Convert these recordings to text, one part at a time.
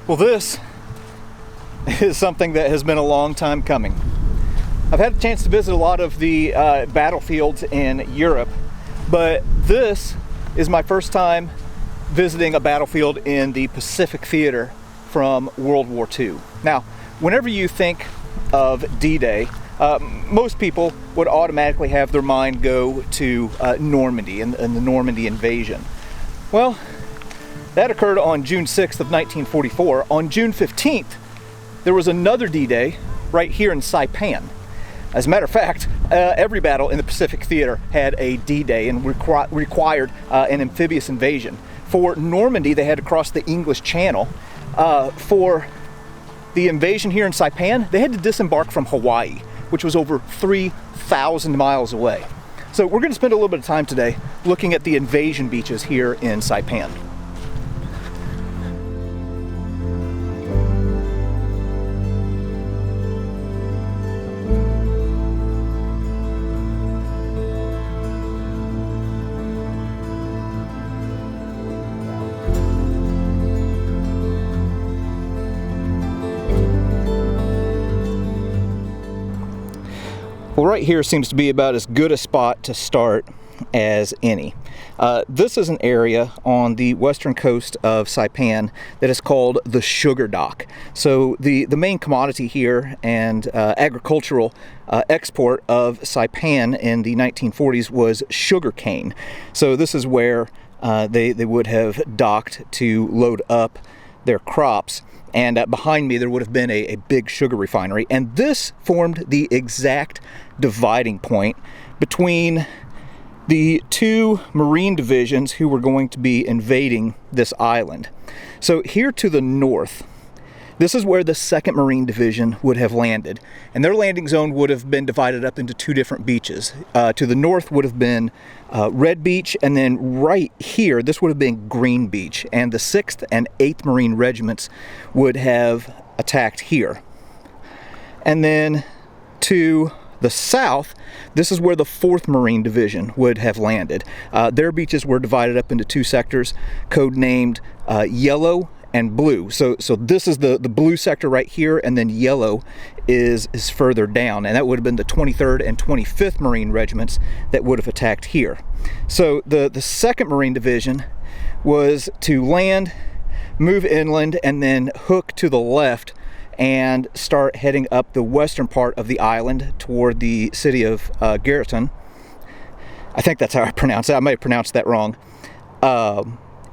Well, this is something that has been a long time coming. I've had a chance to visit a lot of the battlefields in Europe, but this is my first time visiting a battlefield in the Pacific Theater from World War II. Now, whenever you think of D-Day, most people would automatically have their mind go to Normandy and the Normandy invasion. Well, that occurred on June 6th of 1944. On June 15th, there was another D-Day right here in Saipan. As a matter of fact, every battle in the Pacific Theater had a D-Day and required an amphibious invasion. For Normandy, they had to cross the English Channel. For the invasion here in Saipan, they had to disembark from Hawaii, which was over 3,000 miles away. So we're going to spend a little bit of time today looking at the invasion beaches here in Saipan. Well, right here seems to be about as good a spot to start as any. This is an area on the western coast of Saipan that is called the sugar dock. So the main commodity here and agricultural export of Saipan in the 1940s was sugar cane. So this is where they would have docked to load up their crops. And behind me there would have been a big sugar refinery, and this formed the exact dividing point between the two Marine divisions who were going to be invading this island. So here to the north, this is where the 2nd Marine Division would have landed, and their landing zone would have been divided up into two different beaches. To the north would have been Red Beach, and then right here, this would have been Green Beach, and the 6th and 8th Marine Regiments would have attacked here. And then to the south, this is where the 4th Marine Division would have landed. Their beaches were divided up into two sectors, codenamed Yellow and Blue. So this is the blue sector right here, and then yellow is further down, and that would have been the 23rd and 25th Marine Regiments that would have attacked here. So the 2nd Marine Division was to land, move inland, and then hook to the left and start heading up the western part of the island toward the city of Garreton. I think that's how I pronounce it. I may have pronounced that wrong.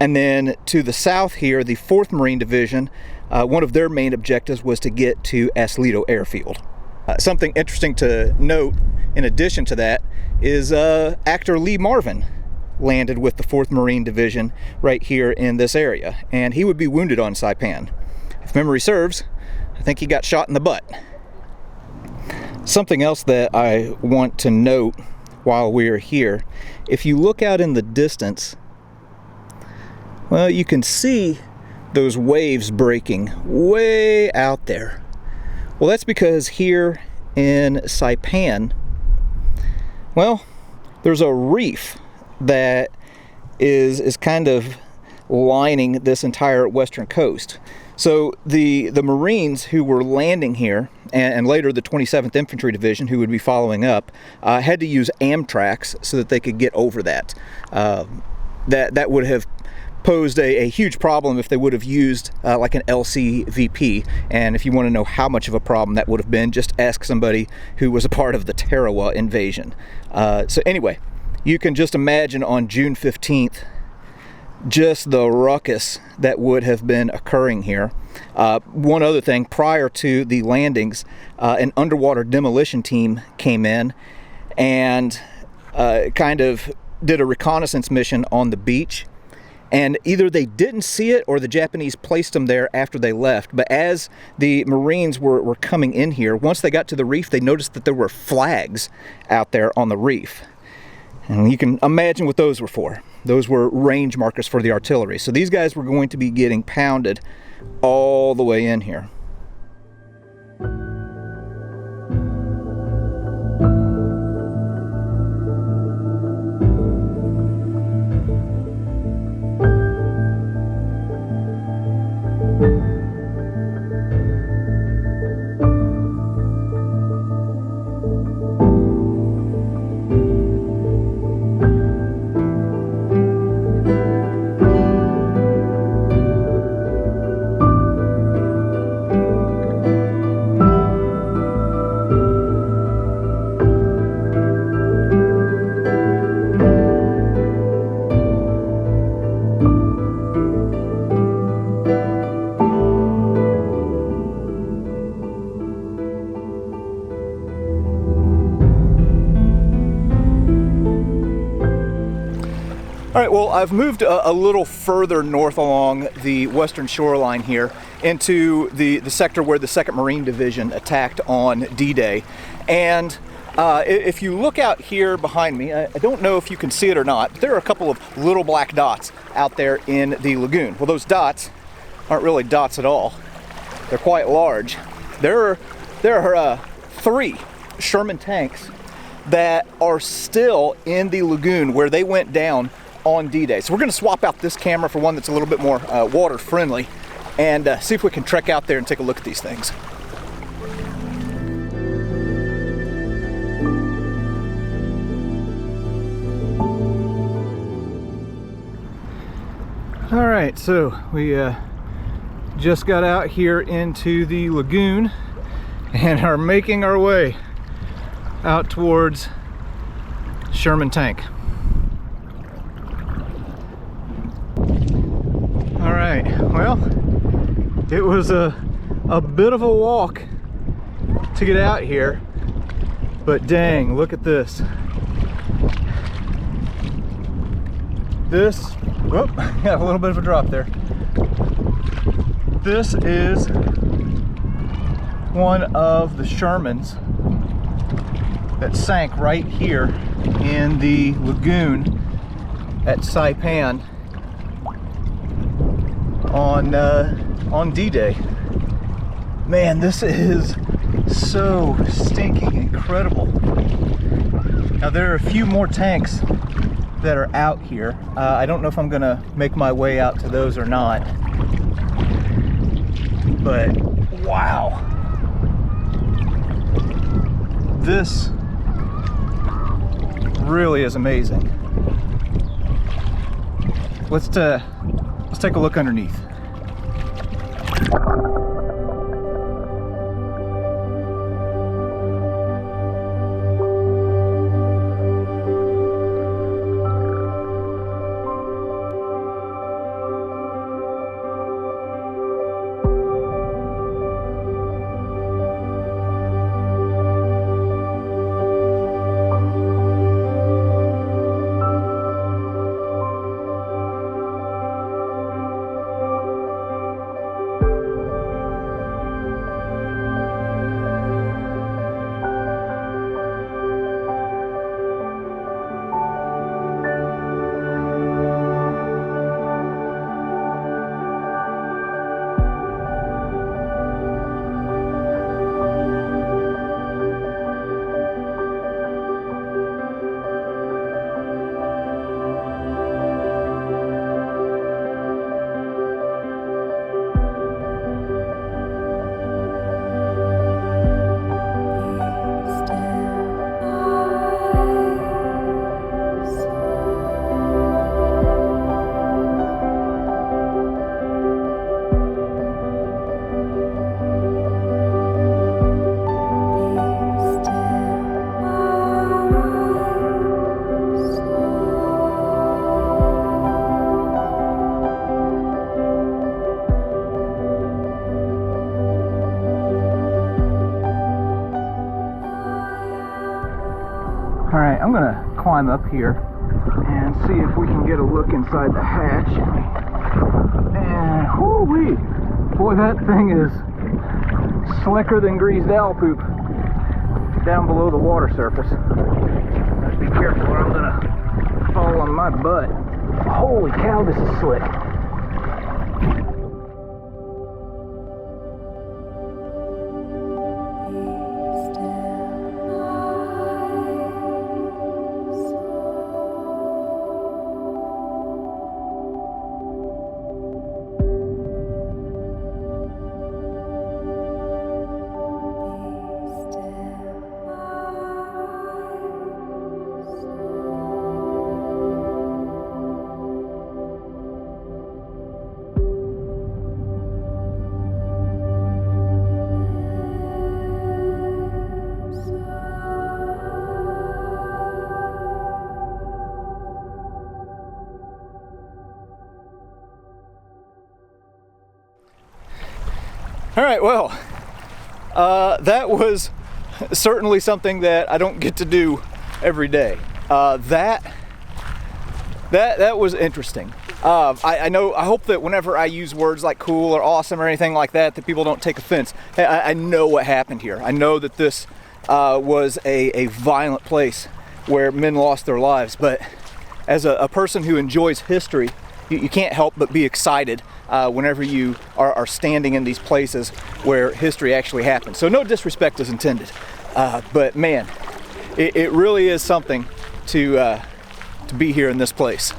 And then to the south here, the 4th Marine Division, one of their main objectives was to get to Asleto Airfield. Something interesting to note in addition to that is actor Lee Marvin landed with the 4th Marine Division right here in this area, and he would be wounded on Saipan. If memory serves, I think he got shot in the butt. Something else that I want to note while we're here, if you look out in the distance, well, you can see those waves breaking way out there. Well, that's because here in Saipan, well, there's a reef that is kind of lining this entire western coast. So the Marines who were landing here, and later the 27th Infantry Division who would be following up, had to use Amtraks so that they could get over that. That would have posed a huge problem if they would have used like an LCVP, and if you want to know how much of a problem that would have been, just ask somebody who was a part of the Tarawa invasion. So anyway, you can just imagine on June 15th just the ruckus that would have been occurring here. One other thing, prior to the landings, an underwater demolition team came in and kind of did a reconnaissance mission on the beach, and either they didn't see it or the Japanese placed them there after they left. But as the Marines were coming in here, once they got to the reef, they noticed that there were flags out there on the reef. And you can imagine what those were for. Those were range markers for the artillery. So these guys were going to be getting pounded all the way in here. right, well, I've moved a little further north along the western shoreline here into the sector where the 2nd Marine Division attacked on D-Day. And if you look out here behind me, I don't know if you can see it or not, but there are a couple of little black dots out there in the lagoon. Well, those dots aren't really dots at all. They're quite large. There are 3 Sherman tanks that are still in the lagoon where they went down on D-Day. So we're going to swap out this camera for one that's a little bit more water friendly and see if we can trek out there and take a look at these things. All right, so we just got out here into the lagoon and are making our way out towards Sherman tank. All right, well, it was a bit of a walk to get out here, but dang, look at this. This, whoop, got a little bit of a drop there. This is one of the Shermans that sank right here in the lagoon at Saipan on D-Day. Man, this is so stinking incredible. Now there are a few more tanks that are out here. I don't know if I'm gonna make my way out to those or not, but wow, this really is amazing. Let's take a look underneath. All right, I'm gonna climb up here and see if we can get a look inside the hatch. And whoo-wee, boy, that thing is slicker than greased owl poop down below the water surface. Just be careful or I'm gonna fall on my butt. Holy cow, this is slick. All right, well, that was certainly something that I don't get to do every day. That that was interesting. I hope that whenever I use words like cool or awesome or anything like that, that people don't take offense. I know what happened here. I know that this was a violent place where men lost their lives, but as a person who enjoys history, you can't help but be excited whenever you are standing in these places where history actually happened. So no disrespect is intended, but man, it really is something to be here in this place.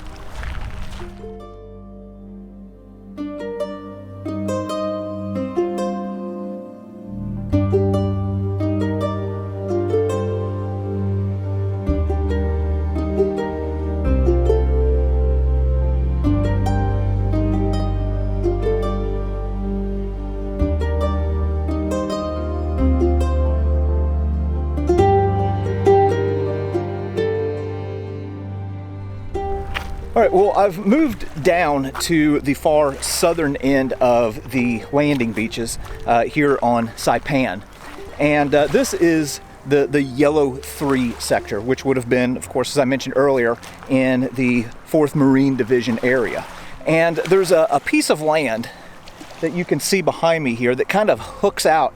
All right, well, I've moved down to the far southern end of the landing beaches here on Saipan. And this is the Yellow 3 sector, which would have been, of course, as I mentioned earlier, in the 4th Marine Division area. And there's a piece of land that you can see behind me here that kind of hooks out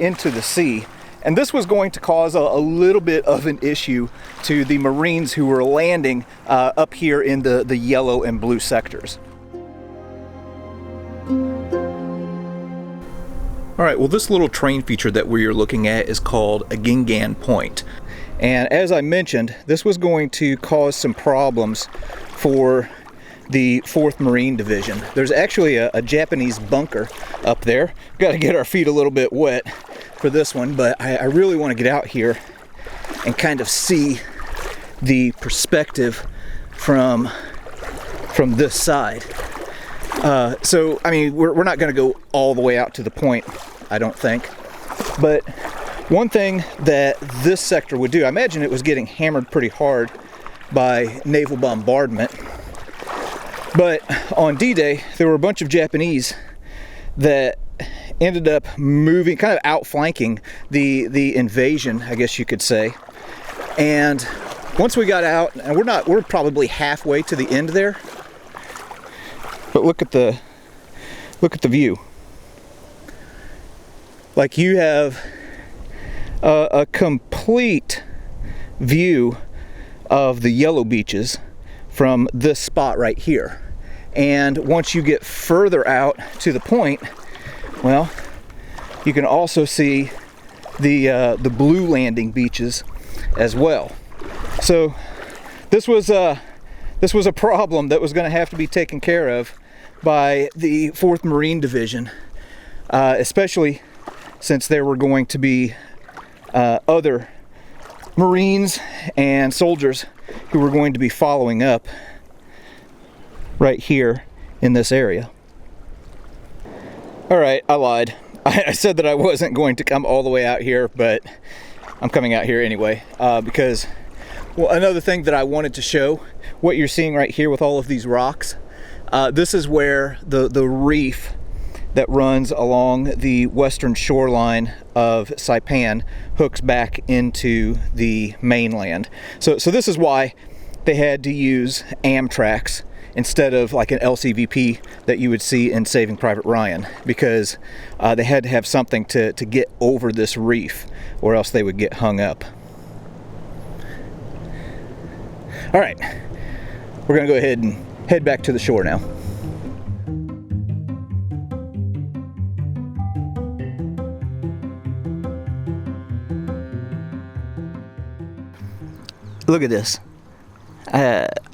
into the sea. And this was going to cause a little bit of an issue to the Marines who were landing up here in the yellow and blue sectors. All right, well, this little terrain feature that we're looking at is called a Gingan Point. And as I mentioned, this was going to cause some problems for the 4th Marine Division. There's actually a Japanese bunker up there. Got to get our feet a little bit wet for this one, but I really want to get out here and kind of see the perspective from this side. So, I mean, we're not going to go all the way out to the point, I don't think. But one thing that this sector would do, I imagine it was getting hammered pretty hard by naval bombardment. But on D-Day, there were a bunch of Japanese that ended up moving, kind of outflanking the invasion, I guess you could say. And once we got out, and we're probably halfway to the end there. But look at the view. Like, you have a complete view of the yellow beaches from this spot right here. And once you get further out to the point, well, you can also see the blue landing beaches as well. So this was a problem that was going to have to be taken care of by the 4th Marine Division, especially since there were going to be other Marines and soldiers who were going to be following up right here in this area. All right, I lied. I said that I wasn't going to come all the way out here, but I'm coming out here anyway because, well, another thing that I wanted to show, what you're seeing right here with all of these rocks, this is where the reef that runs along the western shoreline of Saipan hooks back into the mainland. So this is why they had to use Amtraks instead of like an LCVP that you would see in Saving Private Ryan, because they had to have something to get over this reef, or else they would get hung up. All right, we're gonna go ahead and head back to the shore now. Look at this.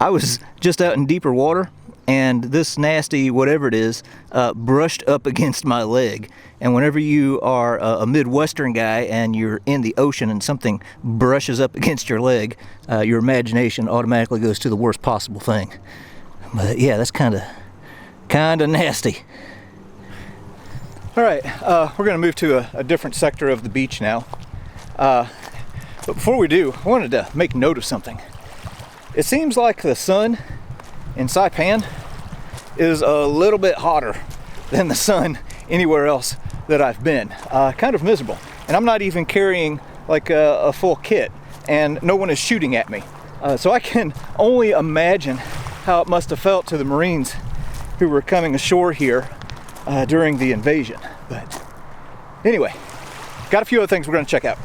I was just out in deeper water, and this nasty whatever it is brushed up against my leg. And whenever you are a Midwestern guy and you're in the ocean and something brushes up against your leg, your imagination automatically goes to the worst possible thing. But yeah, that's kind of nasty. All right, we're gonna move to a different sector of the beach now. But before we do, I wanted to make note of something. It seems like the sun in Saipan is a little bit hotter than the sun anywhere else that I've been. Kind of miserable. And I'm not even carrying like a full kit, and no one is shooting at me. So I can only imagine how it must have felt to the Marines who were coming ashore here during the invasion. But anyway, got a few other things we're going to check out.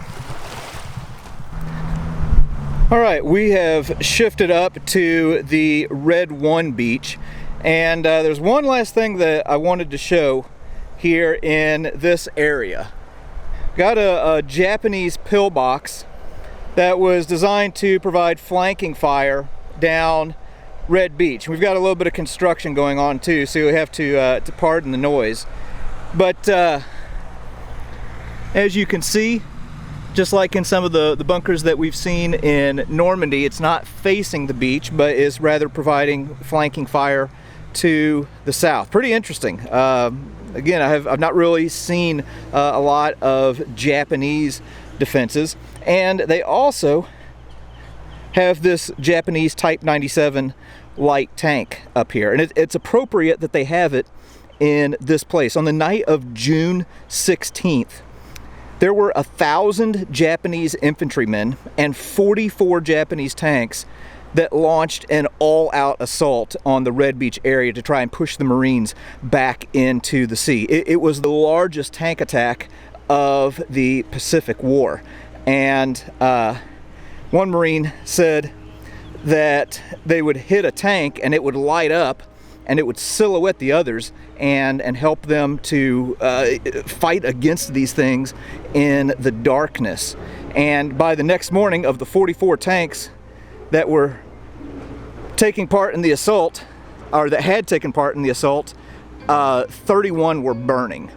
All right, we have shifted up to the Red 1 beach, and there's one last thing that I wanted to show here in this area. Got a Japanese pillbox that was designed to provide flanking fire down Red Beach. We've got a little bit of construction going on too, so you have to pardon the noise. But as you can see, just like in some of the bunkers that we've seen in Normandy, it's not facing the beach, but is rather providing flanking fire to the south. Pretty interesting. Again, I've not really seen a lot of Japanese defenses, and they also have this Japanese Type 97 light tank up here, and it's appropriate that they have it in this place. On the night of June 16th, there were 1,000 Japanese infantrymen and 44 Japanese tanks that launched an all-out assault on the Red Beach area to try and push the Marines back into the sea. It was the largest tank attack of the Pacific War. And one Marine said that they would hit a tank and it would light up and it would silhouette the others and help them to fight against these things in the darkness. And by the next morning, of the 44 tanks that were taking part in the assault, or that had taken part in the assault, 31 were burning.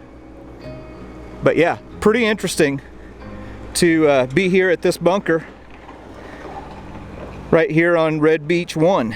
But yeah, pretty interesting to be here at this bunker right here on Red Beach 1.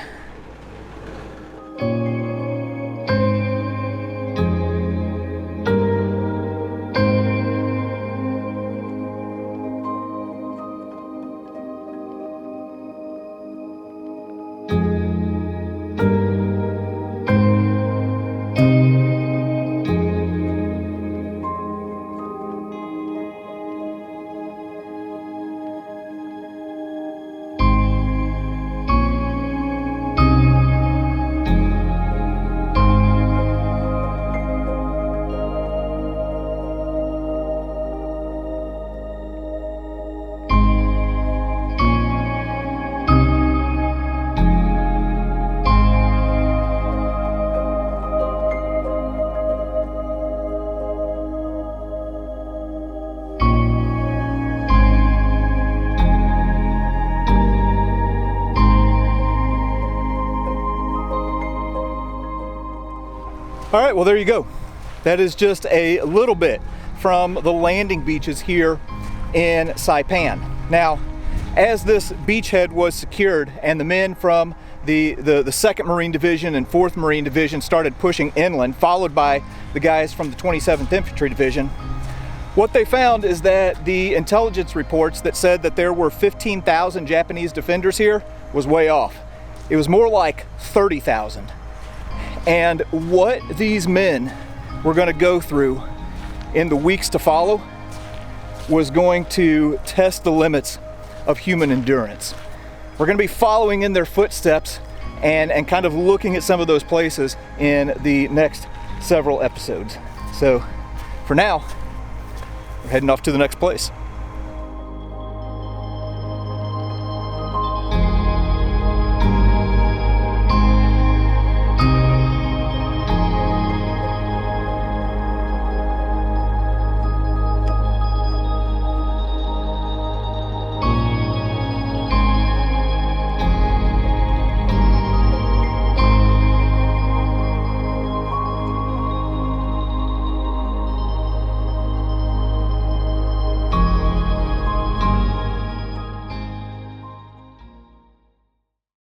All right, well, there you go. That is just a little bit from the landing beaches here in Saipan. Now, as this beachhead was secured and the men from the 2nd Marine Division and 4th Marine Division started pushing inland, followed by the guys from the 27th Infantry Division, what they found is that the intelligence reports that said that there were 15,000 Japanese defenders here was way off. It was more like 30,000. And what these men were going to go through in the weeks to follow was going to test the limits of human endurance. We're going to be following in their footsteps and kind of looking at some of those places in the next several episodes. So for now, we're heading off to the next place.